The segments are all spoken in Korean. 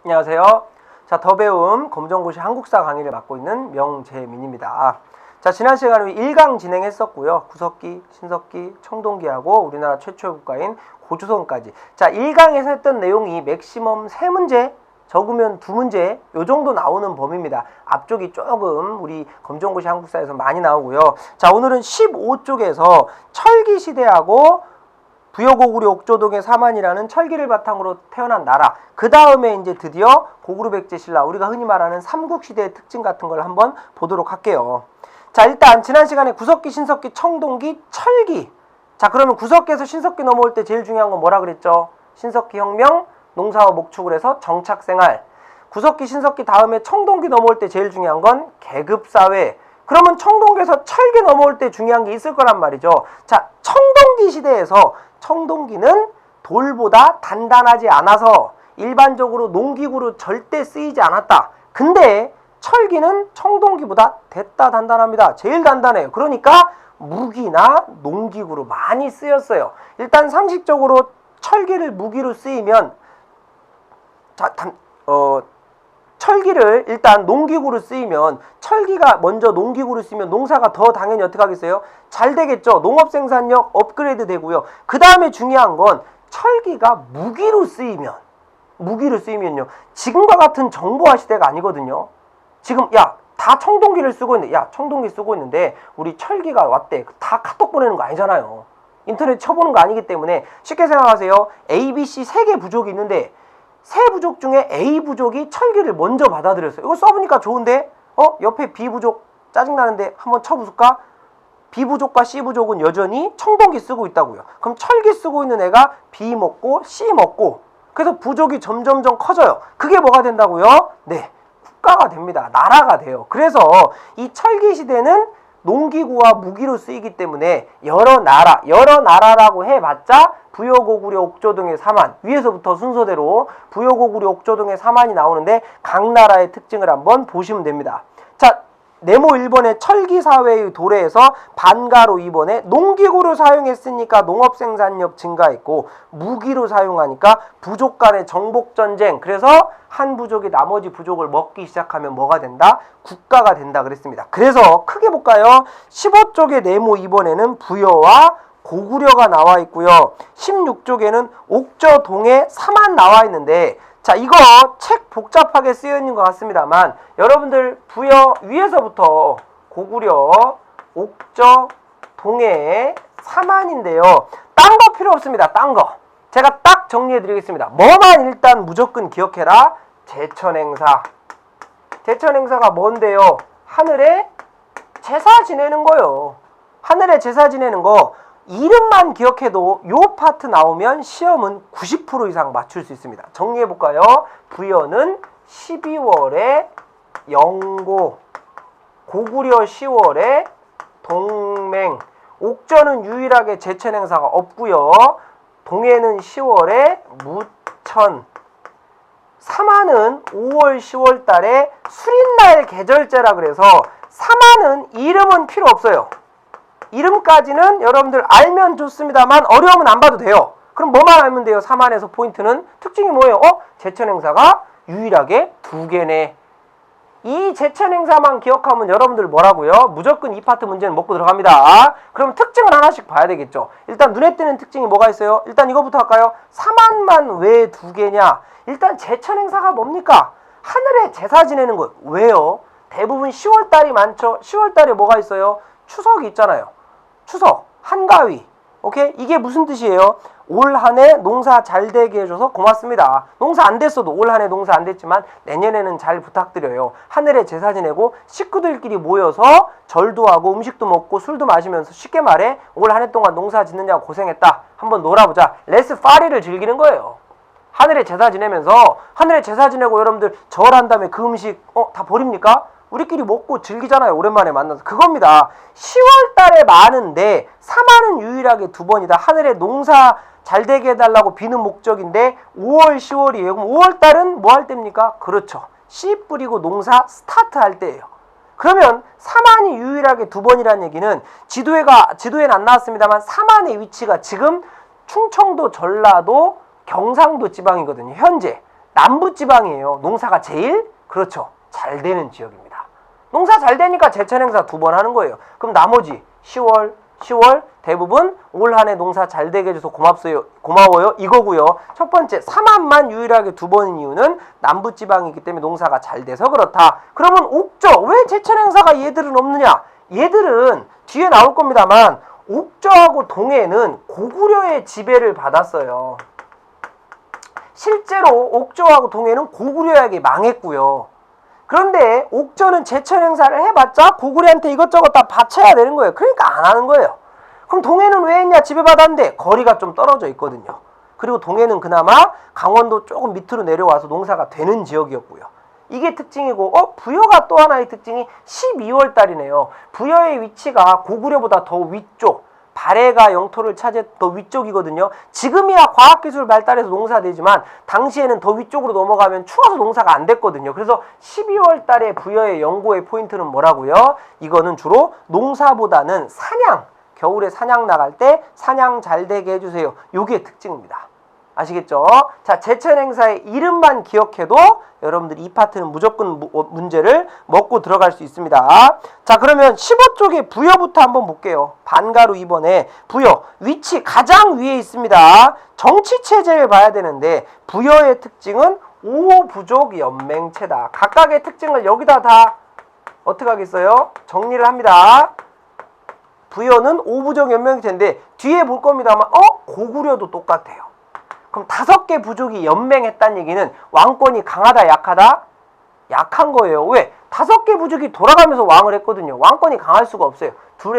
안녕하세요. 자, 더 배움 검정고시 한국사 강의를 맡고 있는 명재민입니다. 자, 지난 시간에 1강 진행했었고요. 구석기, 신석기, 청동기하고 우리나라 최초의 국가인 고조선까지. 자, 1강에서 했던 내용이 맥시멈 3문제, 적으면 2문제 요 정도 나오는 범위입니다. 앞쪽이 조금 우리 검정고시 한국사에서 많이 나오고요. 자, 오늘은 15쪽에서 철기시대하고 부여고구려 옥조동의 사만이라는 철기를 바탕으로 태어난 나라, 그 다음에 이제 드디어 고구려 백제 신라, 우리가 흔히 말하는 삼국시대의 특징 같은 걸 한번 보도록 할게요. 자, 일단 지난 시간에 구석기, 신석기, 청동기, 철기. 자, 그러면 구석기에서 신석기 넘어올 때 제일 중요한 건 뭐라 그랬죠? 신석기 혁명, 농사와 목축을 해서 정착생활. 구석기, 신석기 다음에 청동기 넘어올 때 제일 중요한 건 계급사회. 그러면 청동기에서 철기 넘어올 때 중요한 게 있을 거란 말이죠. 자, 청동기 시대에서 청동기는 돌보다 단단하지 않아서 일반적으로 농기구로 절대 쓰이지 않았다. 근데 철기는 청동기보다 됐다 단단합니다. 제일 단단해요. 그러니까 무기나 농기구로 많이 쓰였어요. 일단 상식적으로 철기를 무기로 쓰이면 철기를 일단 농기구로 쓰이면 철기가 먼저 농기구로 쓰면 농사가 더 당연히 어떻게 하겠어요? 잘 되겠죠. 농업 생산력 업그레이드 되고요. 그 다음에 중요한 건 철기가 무기로 쓰이면요. 지금과 같은 정보화 시대가 아니거든요. 지금 다 청동기를 쓰고 있는데 청동기 쓰고 있는데 우리 철기가 왔대. 다 카톡 보내는 거 아니잖아요. 인터넷 쳐보는 거 아니기 때문에 쉽게 생각하세요. A, B, C 3개 부족이 있는데 세 부족 중에 A 부족이 철기를 먼저 받아들였어요. 이거 써보니까 좋은데 옆에 B 부족 짜증나는데 한번 쳐부술까? B 부족과 C 부족은 여전히 청동기 쓰고 있다고요. 그럼 철기 쓰고 있는 애가 B 먹고 C 먹고 그래서 부족이 점점점 커져요. 그게 뭐가 된다고요? 네, 국가가 됩니다. 나라가 돼요. 그래서 이 철기 시대는 농기구와 무기로 쓰이기 때문에 여러 나라라고 해봤자 부여고구려 옥조동의 사만, 위에서부터 순서대로 부여고구려 옥조동의 사만이 나오는데 각 나라의 특징을 한번 보시면 됩니다. 자, 네모 1번에 철기사회의 도래에서 반가로 2번에 농기구로 사용했으니까 농업생산력 증가했고 무기로 사용하니까 부족 간의 정복전쟁, 그래서 한 부족이 나머지 부족을 먹기 시작하면 뭐가 된다? 국가가 된다 그랬습니다. 그래서 크게 볼까요? 15쪽의 네모 2번에는 부여와 고구려가 나와 있고요. 16쪽에는 옥저동의 사만 나와 있는데 자, 이거 책 복잡하게 쓰여 있는 것 같습니다만 여러분들 부여 위에서부터 고구려, 옥저, 동해, 사만인데요. 딴 거 필요 없습니다. 딴 거. 제가 딱 정리해 드리겠습니다. 뭐만 일단 무조건 기억해라. 제천행사. 제천행사가 뭔데요? 하늘에 제사 지내는 거요. 하늘에 제사 지내는 거. 이름만 기억해도 요 파트 나오면 시험은 90% 이상 맞출 수 있습니다. 정리해볼까요? 부여는 12월에 영고, 고구려 10월에 동맹, 옥저는 유일하게 제천행사가 없고요. 동해는 10월에 무천, 사만은 5월 10월 달에 수린날 계절제라 그래서 사만은 이름은 필요 없어요. 이름까지는 여러분들 알면 좋습니다만 어려우면 안 봐도 돼요. 그럼 뭐만 알면 돼요? 사만에서 포인트는 특징이 뭐예요? 제천행사가 유일하게 2개네. 이 제천행사만 기억하면 여러분들 뭐라고요? 무조건 이 파트 문제는 먹고 들어갑니다. 그럼 특징을 하나씩 봐야 되겠죠. 일단 눈에 띄는 특징이 뭐가 있어요? 일단 이거부터 할까요? 사만만 왜 2개냐? 일단 제천행사가 뭡니까? 하늘에 제사 지내는 것. 왜요? 대부분 10월달이 많죠. 10월달에 뭐가 있어요? 추석이 있잖아요. 추석, 한가위. 오케이? 이게 무슨 뜻이에요? 올 한 해 농사 잘 되게 해줘서 고맙습니다. 농사 안 됐어도 올 한 해 농사 안 됐지만 내년에는 잘 부탁드려요. 하늘에 제사 지내고 식구들끼리 모여서 절도 하고 음식도 먹고 술도 마시면서 쉽게 말해 올 한 해 동안 농사 짓느냐고 고생했다. 한번 놀아보자. 레스 파리를 즐기는 거예요. 하늘에 제사 지내면서 하늘에 제사 지내고 여러분들 절한 다음에 그 음식 다 버립니까? 우리끼리 먹고 즐기잖아요. 오랜만에 만나서. 그겁니다. 10월 달에 많은데 사만은 유일하게 2번이다. 하늘에 농사 잘 되게 해달라고 비는 목적인데 5월 10월이에요. 그럼 5월 달은 뭐 할 때입니까? 그렇죠. 씨 뿌리고 농사 스타트 할 때예요. 그러면 사만이 유일하게 2번이라는 얘기는 지도에는 안 나왔습니다만 사만의 위치가 지금 충청도, 전라도, 경상도 지방이거든요. 현재 남부지방이에요. 농사가 제일 그렇죠. 잘 되는 지역입니다. 농사 잘 되니까 제천행사 2번 하는 거예요. 그럼 나머지 10월 대부분 올 한 해 농사 잘 되게 해줘서 고마워요 이거고요. 첫 번째 3화만 유일하게 2번인 이유는 남부지방이기 때문에 농사가 잘 돼서 그렇다. 그러면 옥저 왜 제천행사가 얘들은 없느냐? 얘들은 뒤에 나올 겁니다만 옥저하고 동해는 고구려의 지배를 받았어요. 실제로 옥저하고 동해는 고구려에게 망했고요. 그런데 옥저는 제천 행사를 해봤자 고구려한테 이것저것 다 바쳐야 되는 거예요. 그러니까 안 하는 거예요. 그럼 동해는 왜 했냐? 지배받았는데 거리가 좀 떨어져 있거든요. 그리고 동해는 그나마 강원도 조금 밑으로 내려와서 농사가 되는 지역이었고요. 이게 특징이고 부여가 또 하나의 특징이 12월 달이네요. 부여의 위치가 고구려보다 더 위쪽, 발해가 영토를 차지해 더 위쪽이거든요. 지금이야 과학기술 발달해서 농사되지만 당시에는 더 위쪽으로 넘어가면 추워서 농사가 안 됐거든요. 그래서 12월 달에 부여의 연고의 포인트는 뭐라고요? 이거는 주로 농사보다는 사냥, 겨울에 사냥 나갈 때 사냥 잘 되게 해주세요. 요게 특징입니다. 아시겠죠? 자, 제천 행사의 이름만 기억해도 여러분들이 이 파트는 무조건 문제를 먹고 들어갈 수 있습니다. 자, 그러면 15쪽의 부여부터 한번 볼게요. 반가로 2번에 부여 위치 가장 위에 있습니다. 정치체제를 봐야 되는데 부여의 특징은 5부족 연맹체다. 각각의 특징을 여기다 다 어떻게 하겠어요? 정리를 합니다. 부여는 5부족 연맹체인데 뒤에 볼 겁니다만 고구려도 똑같아요. 그럼 5개 부족이 연맹했다는 얘기는 왕권이 강하다 약하다? 약한 거예요. 왜? 5개 부족이 돌아가면서 왕을 했거든요. 왕권이 강할 수가 없어요. 두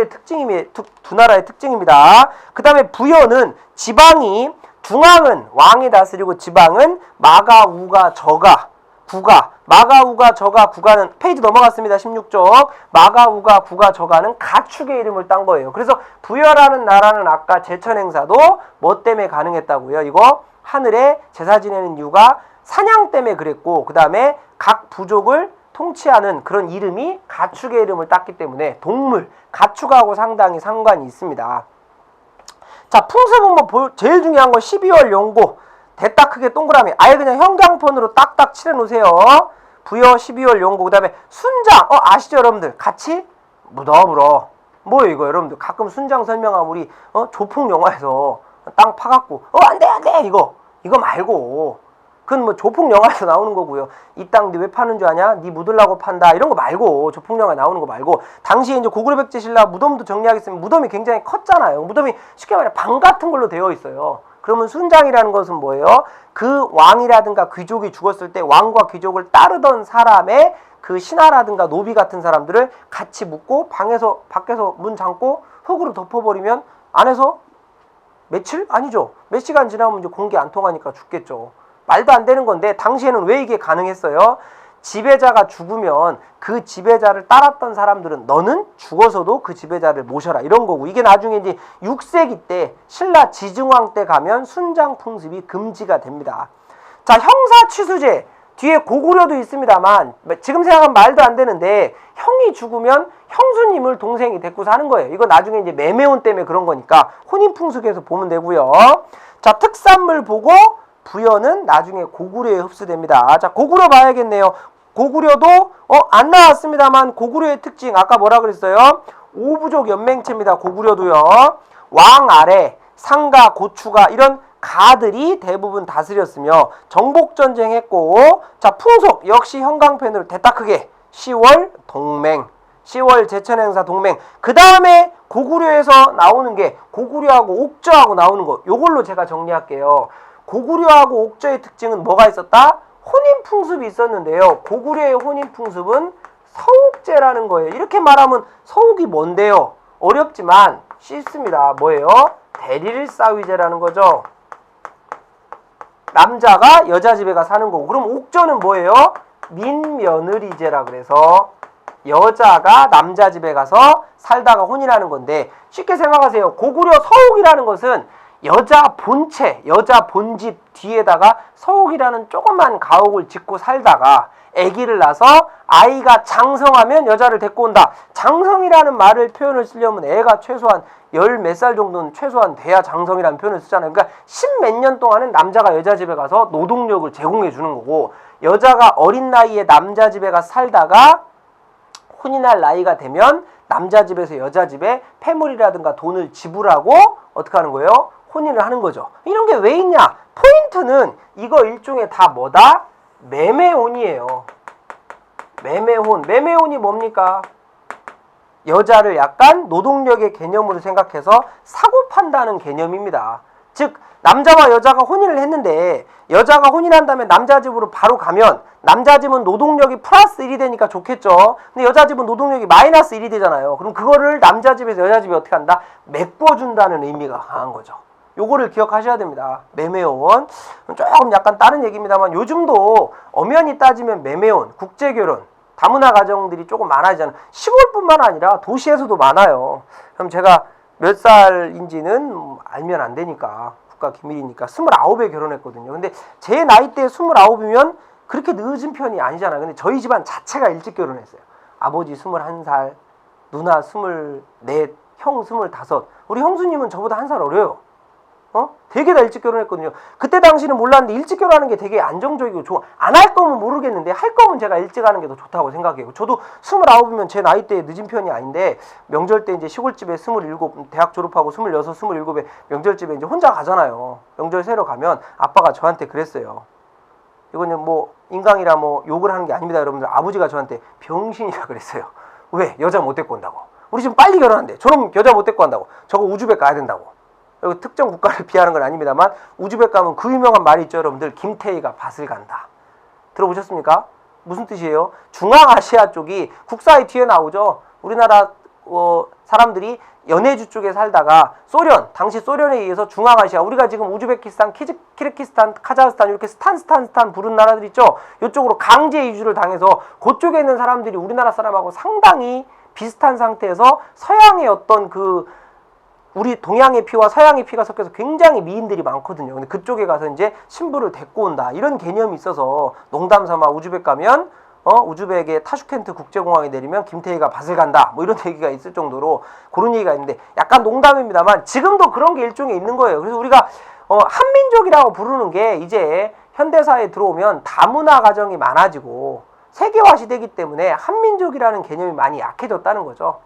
나라의 특징입니다. 그 다음에 부여는 지방이 중앙은 왕이 다스리고 지방은 마가, 우가, 저가, 구가. 마가, 우가, 저가, 구가는 페이지 넘어갔습니다. 16쪽. 마가, 우가, 구가, 저가는 가축의 이름을 딴 거예요. 그래서 부여라는 나라는 아까 제천행사도 뭐 때문에 가능했다고요? 이거 하늘에 제사 지내는 이유가 사냥 때문에 그랬고 그 다음에 각 부족을 통치하는 그런 이름이 가축의 이름을 땄기 때문에 동물, 가축하고 상당히 상관이 있습니다. 자, 풍습은 제일 중요한 건 12월 연고. 대딱 크게 동그라미 아예 그냥 형광펜으로 딱딱 칠해 놓으세요. 부여 12월 연고. 그 다음에 순장 아시죠 여러분들? 같이 물어 뭐예요 이거 여러분들? 가끔 순장 설명하면 우리 조폭 영화에서 땅 파갖고 안돼 이거 말고 그건 뭐 조폭 영화에서 나오는 거고요. 이 땅 니 왜 파는 줄 아냐? 니 묻으려고 판다 이런 거 말고 조폭 영화에 나오는 거 말고 당시에 이제 고구려 백제 신라 무덤도 정리하겠습니다. 무덤이 굉장히 컸잖아요. 무덤이 쉽게 말해 방 같은 걸로 되어 있어요. 그러면 순장이라는 것은 뭐예요? 그 왕이라든가 귀족이 죽었을 때 왕과 귀족을 따르던 사람의 그 신하라든가 노비 같은 사람들을 같이 묻고 밖에서 문 잠고 흙으로 덮어버리면 안에서 며칠? 아니죠. 몇 시간 지나면 이제 공기 안 통하니까 죽겠죠. 말도 안 되는 건데 당시에는 왜 이게 가능했어요? 지배자가 죽으면 그 지배자를 따랐던 사람들은 너는 죽어서도 그 지배자를 모셔라 이런 거고 이게 나중에 이제 6세기 때 신라 지증왕 때 가면 순장 풍습이 금지가 됩니다. 자, 형사 취수제 뒤에 고구려도 있습니다만 지금 생각하면 말도 안 되는데 형이 죽으면 형수님을 동생이 데리고 사는 거예요. 이거 나중에 이제 매매혼 때문에 그런 거니까 혼인풍俗에서 보면 되고요. 자, 특산물 보고 부여는 나중에 고구려에 흡수됩니다. 자, 고구려 봐야겠네요. 고구려도 안 나왔습니다만 고구려의 특징 아까 뭐라 그랬어요? 5부족 연맹체입니다. 고구려도요. 왕 아래 상가, 고추가 이런 가들이 대부분 다스렸으며 정복전쟁 했고 자, 풍속 역시 형광펜으로 대딱 크게 10월 동맹 10월 제천행사 동맹 그 다음에 고구려에서 나오는 게 고구려하고 옥저하고 나오는 거 요걸로 제가 정리할게요. 고구려하고 옥저의 특징은 뭐가 있었다? 혼인풍습이 있었는데요. 고구려의 혼인풍습은 서욱제라는 거예요. 이렇게 말하면 서욱이 뭔데요? 어렵지만 쉽습니다. 뭐예요? 대릴사위제라는 거죠. 남자가 여자 집에 가 사는 거고 그럼 옥저는 뭐예요? 민며느리제라 그래서 여자가 남자 집에 가서 살다가 혼인하는 건데 쉽게 생각하세요. 고구려 서욱이라는 것은 여자 본체, 여자 본집 뒤에다가 서옥이라는 조그만 가옥을 짓고 살다가 아기를 낳아서 아이가 장성하면 여자를 데리고 온다. 장성이라는 말을 표현을 쓰려면 애가 최소한 열 몇 살 정도는 최소한 돼야 장성이라는 표현을 쓰잖아요. 그러니까 십몇 년 동안은 남자가 여자 집에 가서 노동력을 제공해 주는 거고, 여자가 어린 나이에 남자 집에 가서 살다가 혼인할 나이가 되면 남자 집에서 여자 집에 패물이라든가 돈을 지불하고 어떻게 하는 거예요? 혼인을 하는 거죠. 이런 게 왜 있냐? 포인트는 이거 일종의 다 뭐다? 매매혼이에요. 매매혼. 매매혼이 뭡니까? 여자를 약간 노동력의 개념으로 생각해서 사고 판다는 개념입니다. 즉 남자와 여자가 혼인을 했는데 여자가 혼인한 다음에 남자 집으로 바로 가면 남자 집은 노동력이 플러스 1이 되니까 좋겠죠. 근데 여자 집은 노동력이 마이너스 1이 되잖아요. 그럼 그거를 남자 집에서 여자 집에 어떻게 한다? 메꿔준다는 의미가 강한 거죠. 요거를 기억하셔야 됩니다. 매매혼. 조금 약간 다른 얘기입니다만 요즘도 엄연히 따지면 매매혼, 국제결혼, 다문화 가정들이 조금 많아지잖아요. 시골뿐만 아니라 도시에서도 많아요. 그럼 제가 몇 살인지는 알면 안 되니까 국가 기밀이니까 29에 결혼했거든요. 근데 제 나이대 29이면 그렇게 늦은 편이 아니잖아요. 근데 저희 집안 자체가 일찍 결혼했어요. 아버지 21살, 누나 24, 형 25. 우리 형수님은 저보다 한 살 어려요. 되게 다 일찍 결혼했거든요. 그때 당시는 몰랐는데 일찍 결혼하는 게 되게 안정적이고 좋아. 안 할 거면 모르겠는데 할 거면 제가 일찍 하는 게 더 좋다고 생각해요. 저도 29이면 제 나이대에 늦은 편이 아닌데 명절 때 이제 시골집에 27, 대학 졸업하고 26, 27에 명절집에 이제 혼자 가잖아요. 명절 새러 가면 아빠가 저한테 그랬어요. 이거는 뭐 인강이라 뭐 욕을 하는 게 아닙니다, 여러분들. 아버지가 저한테 병신이라 그랬어요. 왜? 여자 못 데리고 온다고. 우리 지금 빨리 결혼한대. 저럼 여자 못 데리고 온다고. 저거 우즈벡 가야 된다고. 특정 국가를 비하는 건 아닙니다만 우즈벡 가면 그 유명한 말이 있죠, 여러분들. 김태희가 밭을 간다. 들어보셨습니까? 무슨 뜻이에요? 중앙아시아 쪽이 국사의 뒤에 나오죠. 우리나라 사람들이 연해주 쪽에 살다가 소련, 당시 소련에 의해서 중앙아시아, 우리가 지금 우즈베키스탄, 키르기스탄, 카자흐스탄 이렇게 스탄 부른 나라들 있죠. 이쪽으로 강제 이주를 당해서 그쪽에 있는 사람들이 우리나라 사람하고 상당히 비슷한 상태에서 서양의 어떤 우리 동양의 피와 서양의 피가 섞여서 굉장히 미인들이 많거든요. 근데 그쪽에 가서 이제 신부를 데리고 온다. 이런 개념이 있어서 농담 삼아 우즈벡 가면 우즈벡의 타슈켄트 국제공항에 내리면 김태희가 밭을 간다. 뭐 이런 얘기가 있을 정도로 그런 얘기가 있는데 약간 농담입니다만 지금도 그런 게 일종의 있는 거예요. 그래서 우리가 한민족이라고 부르는 게 이제 현대사에 들어오면 다문화 가정이 많아지고 세계화 시대이기 때문에 한민족이라는 개념이 많이 약해졌다는 거죠.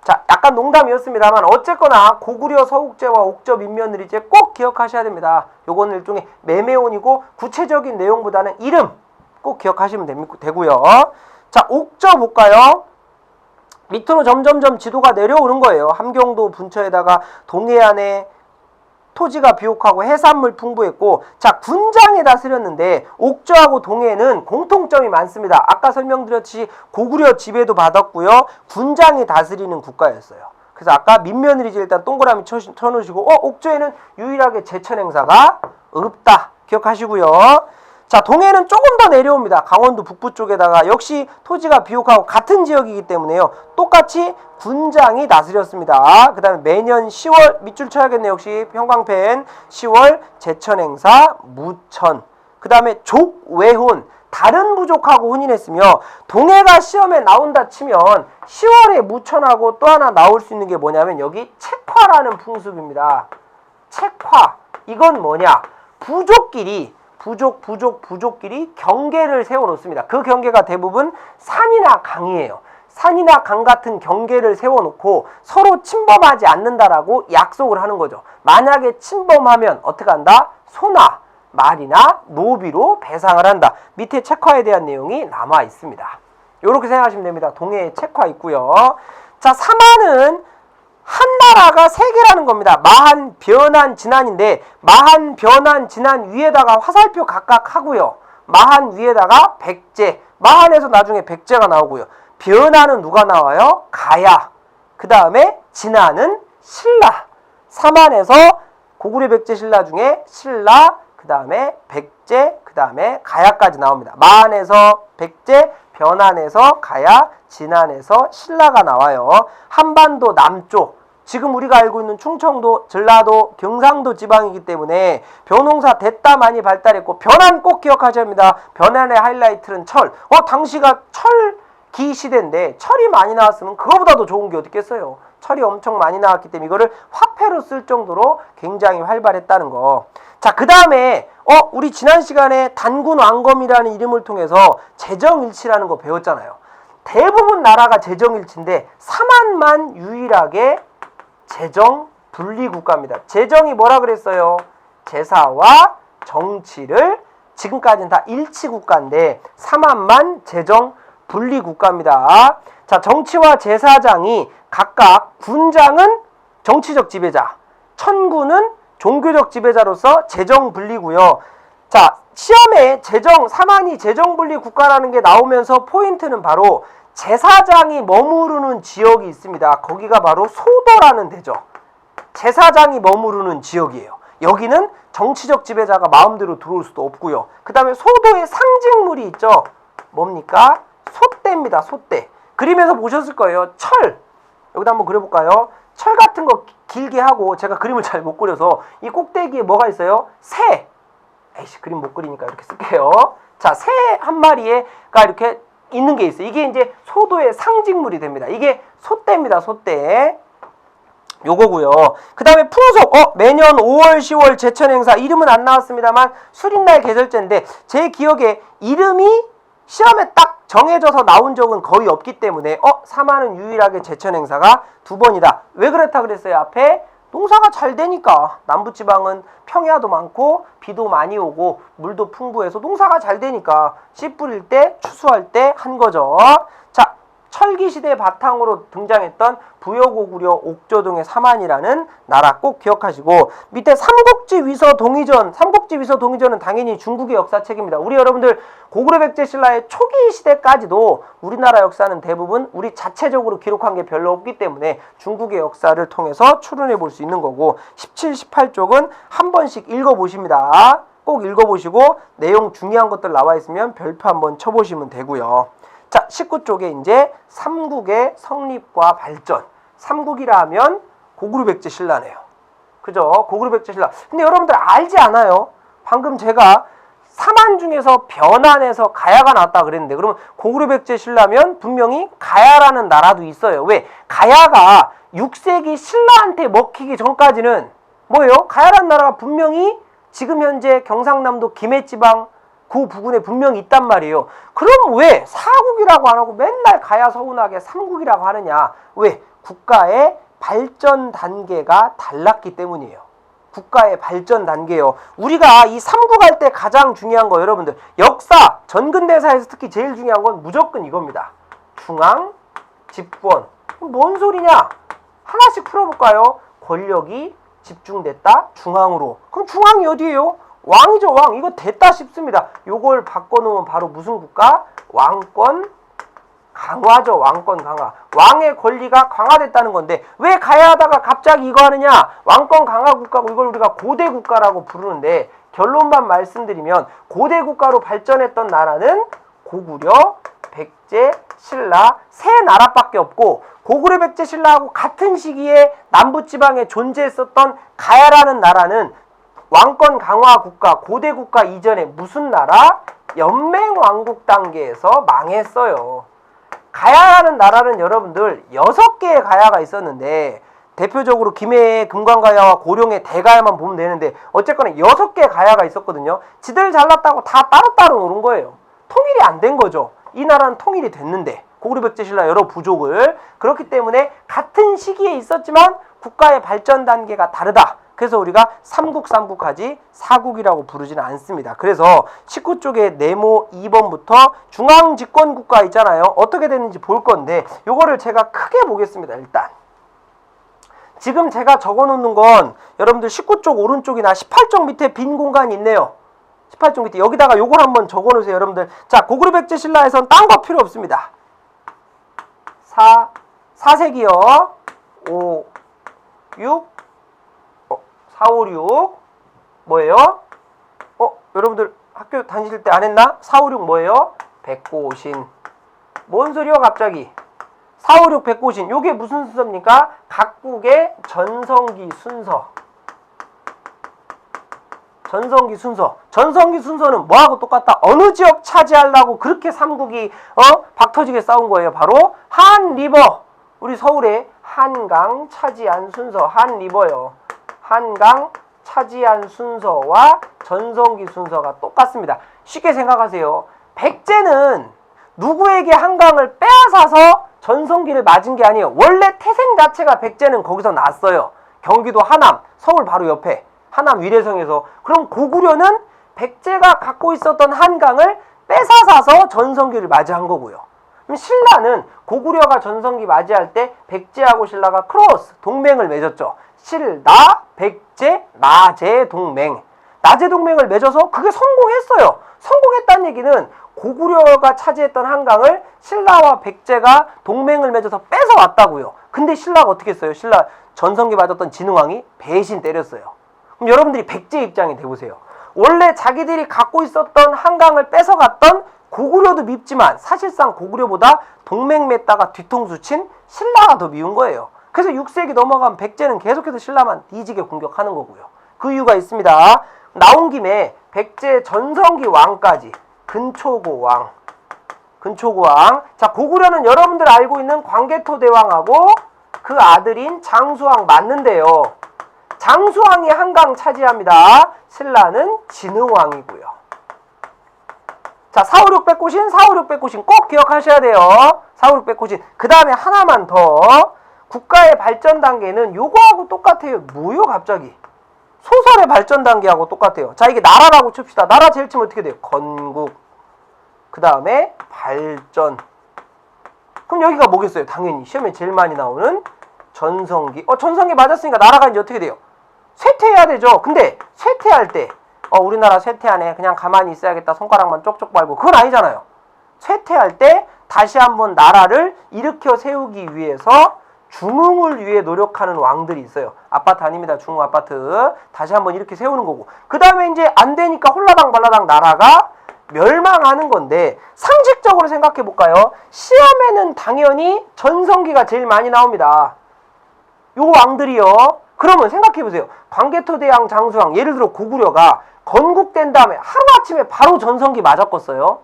자, 약간 농담이었습니다만 어쨌거나 고구려 서욱제와 옥저 민며느리제 꼭 기억하셔야 됩니다. 요거는 일종의 매매혼이고 구체적인 내용보다는 이름 꼭 기억하시면 되고요. 자, 옥저 볼까요? 밑으로 점점점 지도가 내려오는 거예요. 함경도 근처에다가 동해안에 토지가 비옥하고 해산물 풍부했고, 자, 군장에 다스렸는데 옥저하고 동해는 공통점이 많습니다. 아까 설명드렸듯이 고구려 지배도 받았고요. 군장이 다스리는 국가였어요. 그래서 아까 민며느리제 일단 동그라미 쳐놓으시고 옥저에는 유일하게 제천 행사가 없다. 기억하시고요. 자, 동해는 조금 더 내려옵니다. 강원도 북부 쪽에다가 역시 토지가 비옥하고 같은 지역이기 때문에요. 똑같이 군장이 다스렸습니다. 그 다음에 매년 10월 밑줄 쳐야겠네요. 역시 형광펜 10월 제천 행사 무천. 그 다음에 족외혼 다른 부족하고 혼인했으며 동해가 시험에 나온다 치면 10월에 무천하고 또 하나 나올 수 있는 게 뭐냐면 여기 책화라는 풍습입니다. 책화. 이건 뭐냐? 부족끼리 경계를 세워놓습니다. 그 경계가 대부분 산이나 강이에요. 산이나 강 같은 경계를 세워놓고 서로 침범하지 않는다라고 약속을 하는 거죠. 만약에 침범하면 어떻게 한다? 소나 말이나 노비로 배상을 한다. 밑에 책화에 대한 내용이 남아 있습니다. 이렇게 생각하시면 됩니다. 동해에 책화 있고요. 자, 사마는 한 나라가 세 개라는 겁니다. 마한, 변한, 진한인데 마한, 변한, 진한 위에다가 화살표 각각 하고요. 마한 위에다가 백제. 마한에서 나중에 백제가 나오고요. 변한은 누가 나와요? 가야. 그 다음에 진한은 신라. 사만에서 고구려 백제 신라 중에 신라, 그 다음에 백제, 그 다음에 가야까지 나옵니다. 마한에서 백제, 변한에서 가야, 진한에서 신라가 나와요. 한반도 남쪽 지금 우리가 알고 있는 충청도, 전라도, 경상도 지방이기 때문에 벼농사 됐다 많이 발달했고, 변환 꼭 기억하셔야 합니다. 변환의 하이라이트는 철. 당시가 철기 시대인데 철이 많이 나왔으면 그거보다도 좋은 게 어디 있겠어요. 철이 엄청 많이 나왔기 때문에 이거를 화폐로 쓸 정도로 굉장히 활발했다는 거. 자, 그 다음에 우리 지난 시간에 단군왕검이라는 이름을 통해서 재정일치라는 거 배웠잖아요. 대부분 나라가 재정일치인데 사만만 유일하게 재정 분리 국가입니다. 재정이 뭐라 그랬어요? 제사와 정치를, 지금까지는 다 일치 국가인데 사만만 재정 분리 국가입니다. 자, 정치와 제사장이 각각 군장은 정치적 지배자, 천군은 종교적 지배자로서 재정 분리고요. 자, 시험에 사만이 재정 분리 국가라는 게 나오면서 포인트는 바로 제사장이 머무르는 지역이 있습니다. 거기가 바로 소도라는 데죠. 제사장이 머무르는 지역이에요. 여기는 정치적 지배자가 마음대로 들어올 수도 없고요. 그 다음에 소도의 상징물이 있죠. 뭡니까? 솥대입니다. 솥대. 그림에서 보셨을 거예요. 철. 여기다 한번 그려볼까요? 철 같은 거 길게 하고, 제가 그림을 잘 못 그려서 이 꼭대기에 뭐가 있어요? 새. 에이씨, 그림 못 그리니까 이렇게 쓸게요. 자, 새 한 마리가 이렇게 있는 게 있어요. 이게 이제 소도의 상징물이 됩니다. 이게 솥대입니다. 솥대. 요거고요. 그 다음에 풍속. 매년 5월, 10월 제천 행사. 이름은 안 나왔습니다만 수린날 계절제인데 제 기억에 이름이 시험에 딱 정해져서 나온 적은 거의 없기 때문에 사만은 유일하게 제천 행사가 2번이다. 왜 그렇다 그랬어요? 앞에 농사가 잘 되니까. 남부지방은 평야도 많고 비도 많이 오고 물도 풍부해서 농사가 잘 되니까 씨 뿌릴 때, 추수할 때 한 거죠. 자, 철기시대 바탕으로 등장했던 부여고구려 옥조동의 사만이라는 나라 꼭 기억하시고, 밑에 삼국지 위서 동의전. 삼국지 위서 동의전은 당연히 중국의 역사책입니다. 우리 여러분들 고구려 백제 신라의 초기 시대까지도 우리나라 역사는 대부분 우리 자체적으로 기록한 게 별로 없기 때문에 중국의 역사를 통해서 추론해 볼 수 있는 거고, 17, 18쪽은 한 번씩 읽어보십니다. 꼭 읽어보시고 내용 중요한 것들 나와 있으면 별표 한번 쳐보시면 되고요. 자, 19쪽에 이제 삼국의 성립과 발전. 삼국이라 하면 고구려 백제 신라네요. 그죠? 고구려 백제 신라. 근데 여러분들 알지 않아요? 방금 제가 사만 중에서 변환해서 가야가 나왔다 그랬는데, 그러면 고구려 백제 신라면 분명히 가야라는 나라도 있어요. 왜? 가야가 6세기 신라한테 먹히기 전까지는 뭐예요? 가야라는 나라가 분명히 지금 현재 경상남도 김해지방 그 부근에 분명히 있단 말이에요. 그럼 왜 사국이라고 안 하고 맨날 가야 서운하게 삼국이라고 하느냐? 왜? 국가의 발전 단계가 달랐기 때문이에요. 국가의 발전 단계요. 우리가 이 삼국할 때 가장 중요한 거, 여러분들 역사, 전근대사에서 특히 제일 중요한 건 무조건 이겁니다. 중앙, 집권. 뭔 소리냐? 하나씩 풀어볼까요? 권력이 집중됐다, 중앙으로. 그럼 중앙이 어디예요? 왕이죠, 왕. 이거 됐다 싶습니다. 요걸 바꿔놓으면 바로 무슨 국가? 왕권 강화죠. 왕권 강화. 왕의 권리가 강화됐다는 건데 왜 가야 하다가 갑자기 이거 하느냐? 왕권 강화 국가고 이걸 우리가 고대 국가라고 부르는데, 결론만 말씀드리면 고대 국가로 발전했던 나라는 고구려, 백제, 신라 세 나라밖에 없고, 고구려, 백제, 신라하고 같은 시기에 남부지방에 존재했었던 가야라는 나라는 왕권 강화 국가, 고대 국가 이전에 무슨 나라? 연맹왕국 단계에서 망했어요. 가야라는 나라는 여러분들 6개의 가야가 있었는데, 대표적으로 김해의 금관가야와 고령의 대가야만 보면 되는데, 어쨌거나 6개 가야가 있었거든요. 지들 잘났다고 다 따로따로 노는 거예요. 통일이 안 된 거죠. 이 나라는 통일이 됐는데, 고구려, 백제, 신라 여러 부족을. 그렇기 때문에 같은 시기에 있었지만 국가의 발전 단계가 다르다. 그래서 우리가 삼국하지 사국이라고 부르지는 않습니다. 그래서 19쪽에 네모 2번부터 중앙집권국가 있잖아요. 어떻게 되는지 볼 건데 요거를 제가 크게 보겠습니다. 일단 지금 제가 적어놓는 건 여러분들 19쪽 오른쪽이나 18쪽 밑에 빈 공간이 있네요. 18쪽 밑에 여기다가 요걸 한번 적어놓으세요. 여러분들 자, 고구려 백제 신라에선 딴 거 필요 없습니다. 4세기요. 5, 6 4, 5, 6 뭐예요? 여러분들 학교 다니실 때 안 했나? 4, 5, 6 뭐예요? 백고신. 뭔 소리요 갑자기? 4, 5, 6, 190. 요게 무슨 순서입니까? 각국의 전성기 순서. 전성기 순서. 전성기 순서는 뭐하고 똑같다? 어느 지역 차지하려고 그렇게 삼국이 박터지게 싸운 거예요. 바로 한리버. 우리 서울의 한강 차지한 순서. 한리버요. 한강 차지한 순서와 전성기 순서가 똑같습니다. 쉽게 생각하세요. 백제는 누구에게 한강을 빼앗아서 전성기를 맞은 게 아니에요. 원래 태생 자체가 백제는 거기서 났어요. 경기도 하남, 서울 바로 옆에 하남 위례성에서. 그럼 고구려는 백제가 갖고 있었던 한강을 뺏어사서 전성기를 맞이한 거고요. 그럼 신라는 고구려가 전성기 맞이할 때 백제하고 신라가 크로스, 동맹을 맺었죠. 신라, 백제, 나제 동맹. 나제 동맹을 맺어서 그게 성공했어요. 성공했다는 얘기는 고구려가 차지했던 한강을 신라와 백제가 동맹을 맺어서 뺏어왔다고요. 근데 신라가 어떻게 했어요? 신라 전성기 맞았던 진흥왕이 배신 때렸어요. 그럼 여러분들이 백제 입장이 돼보세요. 원래 자기들이 갖고 있었던 한강을 뺏어갔던 고구려도 밉지만 사실상 고구려보다 동맹 맺다가 뒤통수 친 신라가 더 미운 거예요. 그래서 6세기 넘어가면 백제는 계속해서 신라만 뒤지게 공격하는 거고요. 그 이유가 있습니다. 나온 김에 백제 전성기 왕까지 근초고왕. 자, 고구려는 여러분들 알고 있는 광개토대왕하고 그 아들인 장수왕 맞는데요. 장수왕이 한강 차지합니다. 신라는 진흥왕이고요. 자, 4, 5, 6, 190, 4, 5, 6, 190 꼭 기억하셔야 돼요. 4, 5, 6, 190. 그 다음에 하나만 더. 국가의 발전 단계는 요거하고 똑같아요. 뭐요 갑자기? 소설의 발전 단계하고 똑같아요. 자, 이게 나라라고 칩시다. 나라 제일 치면 어떻게 돼요? 건국. 그 다음에 발전. 그럼 여기가 뭐겠어요? 당연히 시험에 제일 많이 나오는 전성기. 전성기 맞았으니까 나라가 이제 어떻게 돼요? 쇠퇴해야 되죠. 근데 쇠퇴할 때 우리나라 쇠퇴하네. 그냥 가만히 있어야겠다. 손가락만 쪽쪽 밟고. 그건 아니잖아요. 쇠퇴할 때 다시 한번 나라를 일으켜 세우기 위해서 중흥을 위해 노력하는 왕들이 있어요. 아파트 아닙니다. 중흥 아파트. 다시 한번 이렇게 세우는 거고. 그 다음에 이제 안 되니까 홀라당 발라당 나라가 멸망하는 건데, 상식적으로 생각해 볼까요? 시험에는 당연히 전성기가 제일 많이 나옵니다. 요 왕들이요. 그러면 생각해 보세요. 광개토대왕, 장수왕, 예를 들어 고구려가 건국된 다음에 하루아침에 바로 전성기 맞았겠어요?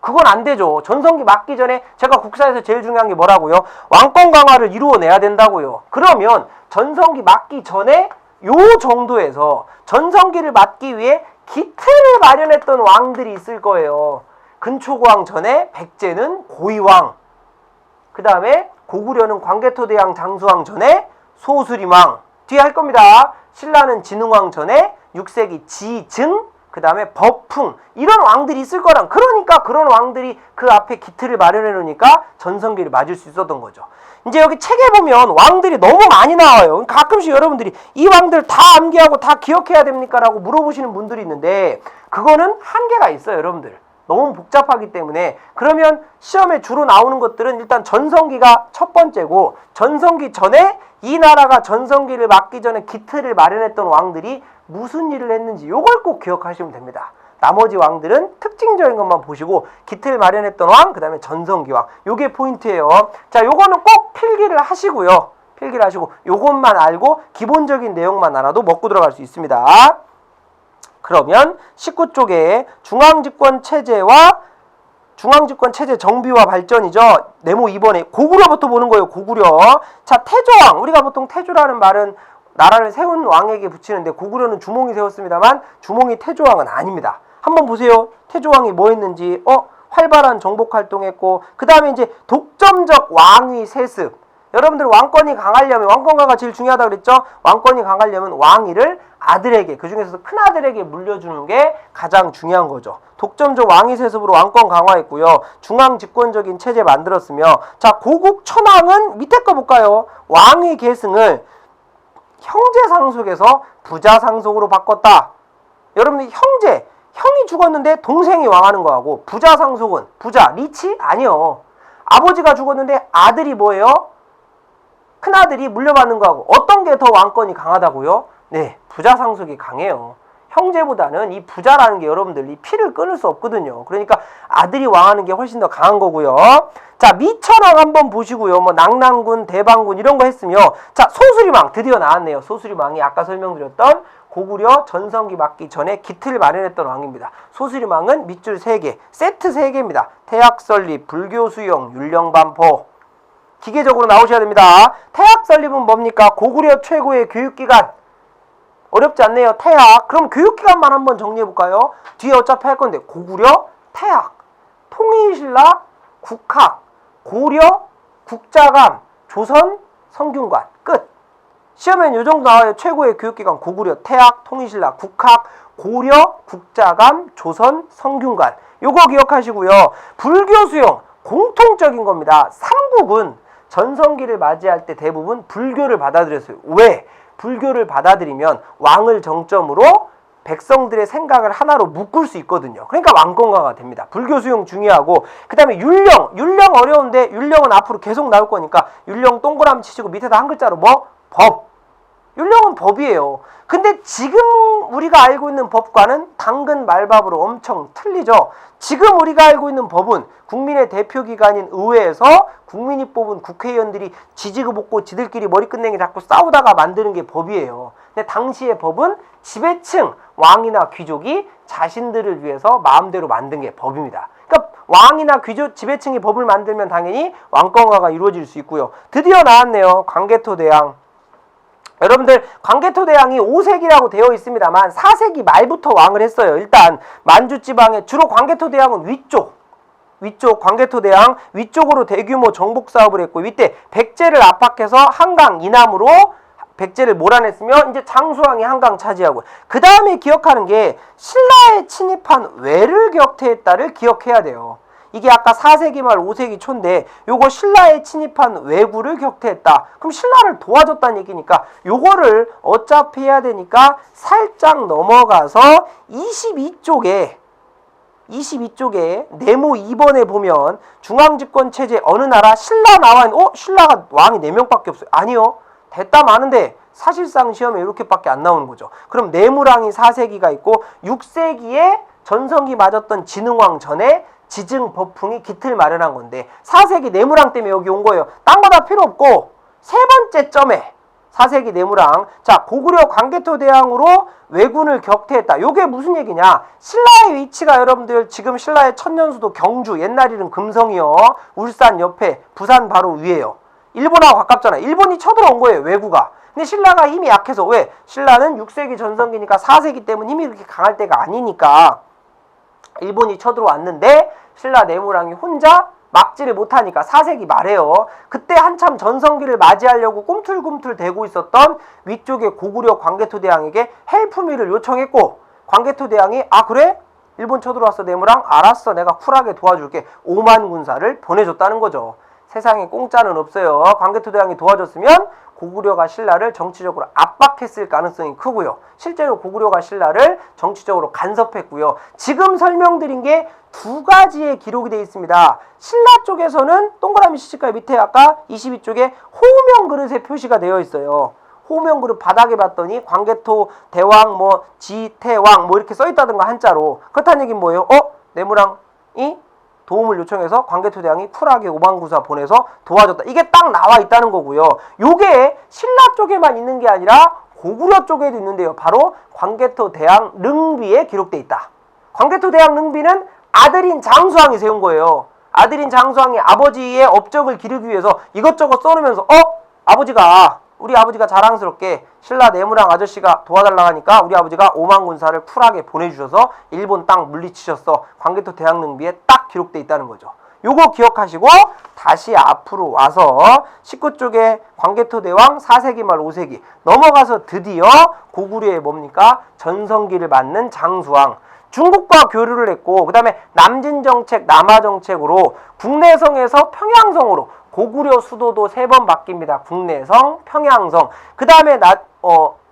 그건 안 되죠. 전성기 맞기 전에 제가 국사에서 제일 중요한 게 뭐라고요? 왕권 강화를 이루어내야 된다고요. 그러면 전성기 맞기 전에 요 정도에서 전성기를 맞기 위해 기틀을 마련했던 왕들이 있을 거예요. 근초고왕 전에 백제는 고이왕, 그 다음에 고구려는 광개토대왕, 장수왕 전에 소수림왕, 뒤에 할 겁니다. 신라는 진흥왕 전에 6세기 지증, 그 다음에 법풍, 이런 왕들이 있을 거란. 그러니까 그런 왕들이 그 앞에 기틀을 마련해 놓으니까 전성기를 맞을 수 있었던 거죠. 이제 여기 책에 보면 왕들이 너무 많이 나와요. 가끔씩 여러분들이 이 왕들 다 암기하고 다 기억해야 됩니까? 라고 물어보시는 분들이 있는데, 그거는 한계가 있어요, 여러분들. 너무 복잡하기 때문에. 그러면 시험에 주로 나오는 것들은 일단 전성기가 첫 번째고, 전성기 전에 이 나라가 전성기를 맞기 전에 기틀을 마련했던 왕들이 무슨 일을 했는지 요걸 꼭 기억하시면 됩니다. 나머지 왕들은 특징적인 것만 보시고 기틀 마련했던 왕, 그 다음에 전성기 왕, 요게 포인트예요. 자, 요거는 꼭 필기를 하시고요. 필기를 하시고 요것만 알고 기본적인 내용만 알아도 먹고 들어갈 수 있습니다. 그러면 19쪽에 중앙집권 체제와 중앙집권 체제 정비와 발전이죠. 네모 2번에 고구려부터 보는 거예요. 고구려. 자, 태조왕. 우리가 보통 태조라는 말은 나라를 세운 왕에게 붙이는데 고구려는 주몽이 세웠습니다만 주몽이 태조왕은 아닙니다. 한번 보세요. 태조왕이 뭐 했는지. 활발한 정복 활동했고, 그 다음에 이제 독점적 왕위 세습. 여러분들 왕권이 강하려면, 왕권 강화가 제일 중요하다 그랬죠? 왕권이 강하려면 왕위를 아들에게, 그 중에서도 큰아들에게 물려주는 게 가장 중요한 거죠. 독점적 왕위 세습으로 왕권 강화했고요. 중앙 집권적인 체제 만들었으며, 자, 고국 천황은 밑에 거 볼까요? 왕위 계승을 형제 상속에서 부자 상속으로 바꿨다. 여러분들 형이 죽었는데 동생이 왕하는 거하고, 부자 상속은 부자, 리치? 아니요. 아버지가 죽었는데 아들이 뭐예요? 큰아들이 물려받는 거하고 어떤 게 더 왕권이 강하다고요? 네, 부자 상속이 강해요. 형제보다는 이 부자라는 게 여러분들 이 피를 끊을 수 없거든요. 그러니까 아들이 왕하는 게 훨씬 더 강한 거고요. 자, 미천왕 한번 보시고요. 뭐 낙랑군, 대방군 이런 거 했으며, 자, 소수리왕 드디어 나왔네요. 소수리왕이 아까 설명드렸던 고구려 전성기 맞기 전에 기틀을 마련했던 왕입니다. 소수리왕은 밑줄 3개, 세트 3개입니다. 태학 설립, 불교 수용, 율령 반포. 기계적으로 나오셔야 됩니다. 태학 설립은 뭡니까? 고구려 최고의 교육기관. 어렵지 않네요. 태학. 그럼 교육기관만 한번 정리해볼까요? 뒤에 어차피 할 건데 고구려, 태학, 통일신라, 국학, 고려, 국자감, 조선, 성균관. 끝. 시험엔 요 정도 나와요. 최고의 교육기관 고구려, 태학, 통일신라, 국학, 고려, 국자감, 조선, 성균관. 요거 기억하시고요. 불교 수용 공통적인 겁니다. 삼국은 전성기를 맞이할 때 대부분 불교를 받아들였어요. 왜? 불교를 받아들이면 왕을 정점으로 백성들의 생각을 하나로 묶을 수 있거든요. 그러니까 왕권가가 됩니다. 불교 수용 중요하고, 그 다음에 율령 어려운데 율령은 앞으로 계속 나올 거니까 율령 동그라미 치시고 밑에다 한 글자로 뭐? 법. 율령은 법이에요. 근데 지금 우리가 알고 있는 법과는 당근 말밥으로 엄청 틀리죠. 지금 우리가 알고 있는 법은 국민의 대표기관인 의회에서 국민이 뽑은 국회의원들이 지지고 볶고 지들끼리 머리끝내기 잡고 싸우다가 만드는 게 법이에요. 근데 당시의 법은 지배층, 왕이나 귀족이 자신들을 위해서 마음대로 만든 게 법입니다. 그러니까 왕이나 귀족, 지배층이 법을 만들면 당연히 왕권화가 이루어질 수 있고요. 드디어 나왔네요. 광개토대왕. 여러분들 광개토대왕이 5세기라고 되어 있습니다만 4세기 말부터 왕을 했어요. 일단 만주지방에 주로 광개토대왕은 위쪽 광개토대왕 위쪽으로 대규모 정복 사업을 했고, 이때 백제를 압박해서 한강 이남으로 백제를 몰아냈으며 이제 장수왕이 한강 차지하고, 그 다음에 기억하는 게 신라에 침입한 왜를 격퇴했다를 기억해야 돼요. 이게 아까 4세기 말 5세기 초인데 요거 신라에 침입한 왜구를 격퇴했다. 그럼 신라를 도와줬다는 얘기니까 요거를 어차피 해야 되니까 살짝 넘어가서 22쪽에 네모 2번에 보면 중앙집권 체제 어느 나라 신라 나와 있는, 신라가 왕이 4명밖에 없어요. 아니요. 됐다 마는데 사실상 시험에 이렇게밖에 안 나오는 거죠. 그럼 내무랑이 4세기가 있고 6세기에 전성기 맞았던 진흥왕 전에 지증 법풍이 기틀 마련한 건데 4세기 내무랑 때문에 여기 온 거예요. 딴 거 다 필요 없고 세 번째 점에 4세기 내무랑, 자, 고구려 광개토대왕으로 왜군을 격퇴했다. 요게 무슨 얘기냐? 신라의 위치가 여러분들 지금 신라의 천년수도 경주, 옛날 이름 금성이요. 울산 옆에 부산 바로 위에요. 일본하고 가깝잖아. 일본이 쳐들어온 거예요, 왜구가. 근데 신라가 힘이 약해서, 왜? 신라는 6세기 전성기니까 4세기 때문에 힘이 그렇게 강할 때가 아니니까 일본이 쳐들어왔는데 신라 내무랑이 혼자 막지를 못하니까 4세기 말에요. 그때 한참 전성기를 맞이하려고 꿈틀꿈틀 대고 있었던 위쪽의 고구려 광개토대왕에게 헬프미를 요청했고, 광개토대왕이 그래? 일본 쳐들어왔어 내무랑? 알았어, 내가 쿨하게 도와줄게. 5만 군사를 보내줬다는 거죠. 세상에 공짜는 없어요. 광개토대왕이 도와줬으면 고구려가 신라를 정치적으로 압박했을 가능성이 크고요. 실제로 고구려가 신라를 정치적으로 간섭했고요. 지금 설명드린 게 두 가지의 기록이 되어 있습니다. 신라 쪽에서는 동그라미 시칠까요? 밑에 아까 22쪽에 호명 그릇에 표시가 되어 있어요. 호명 그릇 바닥에 봤더니 광개토 대왕 지태왕 이렇게 써있다든가 한자로. 그렇다는 얘기는 뭐예요? 내무랑이 도움을 요청해서 광개토대왕이 쿨하게 5만 구사 보내서 도와줬다. 이게 딱 나와 있다는 거고요. 요게 신라 쪽에만 있는 게 아니라 고구려 쪽에도 있는데요. 바로 광개토대왕 릉비에 기록돼 있다. 광개토대왕 릉비는 아들인 장수왕이 세운 거예요. 아들인 장수왕이 아버지의 업적을 기르기 위해서 이것저것 써놓으면서 우리 아버지가 자랑스럽게 신라 내무랑 아저씨가 도와달라고 하니까 우리 아버지가 5만 군사를 쿨하게 보내주셔서 일본 땅 물리치셨어. 광개토 대왕릉비에 딱 기록돼 있다는 거죠. 요거 기억하시고 다시 앞으로 와서 19쪽에 광개토 대왕 4세기 말 5세기 넘어가서 드디어 고구려의 뭡니까? 전성기를 맞는 장수왕. 중국과 교류를 했고, 그 다음에 남진정책, 남하정책으로 국내성에서 평양성으로 고구려 수도도 3번 바뀝니다. 국내성, 평양성. 그 다음에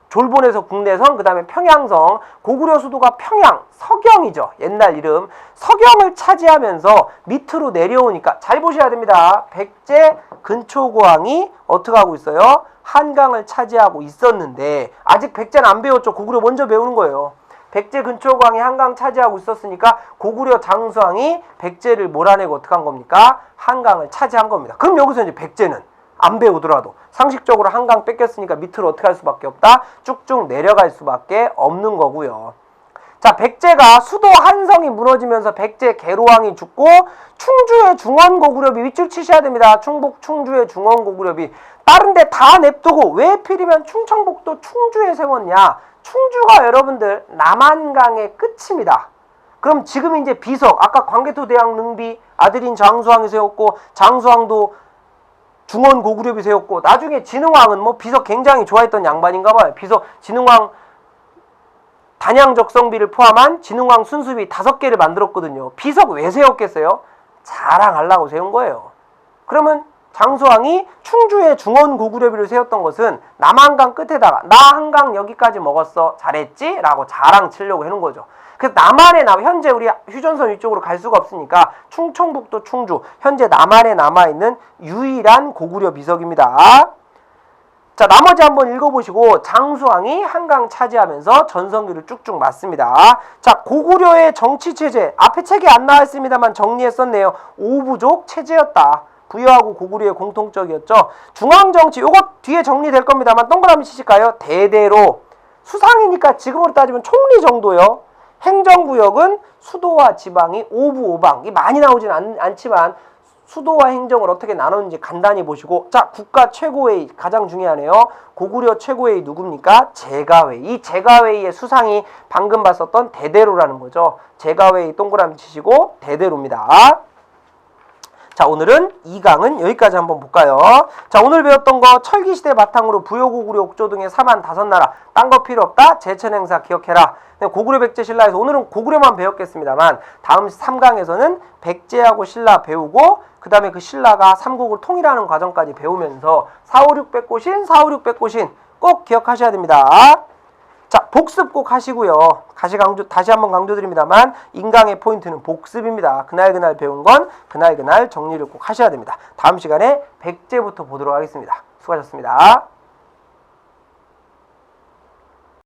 졸본에서 국내성, 그 다음에 평양성. 고구려 수도가 평양, 서경이죠. 옛날 이름. 서경을 차지하면서 밑으로 내려오니까 잘 보셔야 됩니다. 백제 근초고왕이 어떻게 하고 있어요? 한강을 차지하고 있었는데 아직 백제는 안 배웠죠. 고구려 먼저 배우는 거예요. 백제 근초광이 한강 차지하고 있었으니까 고구려 장수왕이 백제를 몰아내고 어떻게 한 겁니까? 한강을 차지한 겁니다. 그럼 여기서 이제 백제는 안 배우더라도 상식적으로 한강 뺏겼으니까 밑으로 어떻게 할 수밖에 없다? 쭉쭉 내려갈 수밖에 없는 거고요. 자, 백제가 수도 한성이 무너지면서 백제 계로왕이 죽고 충주의 중원고구려비 윗줄 치셔야 됩니다. 충북 충주의 중원고구려비 다른 데 다 냅두고 왜 필이면 충청북도 충주에 세웠냐? 충주가 여러분들 남한강의 끝입니다. 그럼 지금 이제 비석 아까 광개토대왕 능비 아들인 장수왕이 세웠고 장수왕도 중원고구려비 세웠고 나중에 진흥왕은 뭐 비석 굉장히 좋아했던 양반인가 봐요. 비석 진흥왕 단양적성비를 포함한 진흥왕 순수비 5개를 만들었거든요. 비석 왜 세웠겠어요? 자랑하려고 세운 거예요. 그러면 장수왕이 충주의 중원고구려비를 세웠던 것은 남한강 끝에다가 나 한강 여기까지 먹었어 잘했지? 라고 자랑 치려고 해놓은 거죠. 그래서 남한에 현재 우리 휴전선 위쪽으로 갈 수가 없으니까 충청북도 충주 현재 남한에 남아있는 유일한 고구려 비석입니다. 자, 나머지 한번 읽어보시고 장수왕이 한강 차지하면서 전성기를 쭉쭉 맞습니다. 자, 고구려의 정치체제 앞에 책에 안 나와있습니다만 정리했었네요. 오부족 체제였다. 부여하고 고구려의 공통적이었죠. 중앙정치 요것 뒤에 정리될 겁니다만 동그라미 치실까요? 대대로 수상이니까 지금으로 따지면 총리 정도요. 행정구역은 수도와 지방이 오부오방 많이 나오진 않지만 수도와 행정을 어떻게 나누는지 간단히 보시고 자 국가 최고회의 가장 중요하네요. 고구려 최고회의 누굽니까? 제가회의. 이 제가회의의 수상이 방금 봤었던 대대로라는 거죠. 제가회의 동그라미 치시고 대대로입니다. 자, 오늘은 2강은 여기까지 한번 볼까요? 자, 오늘 배웠던 거 철기시대 바탕으로 부여고구려 옥조 등의 45나라 딴 거 필요 없다. 제천행사 기억해라. 고구려 백제 신라에서 오늘은 고구려만 배웠겠습니다만 다음 3강에서는 백제하고 신라 배우고 그 다음에 그 신라가 삼국을 통일하는 과정까지 배우면서 456 백고신 456 백고신 꼭 기억하셔야 됩니다. 자, 복습 꼭 하시고요. 다시 한번 강조드립니다만 인강의 포인트는 복습입니다. 그날 배운 건 그날 정리를 꼭 하셔야 됩니다. 다음 시간에 백제부터 보도록 하겠습니다. 수고하셨습니다.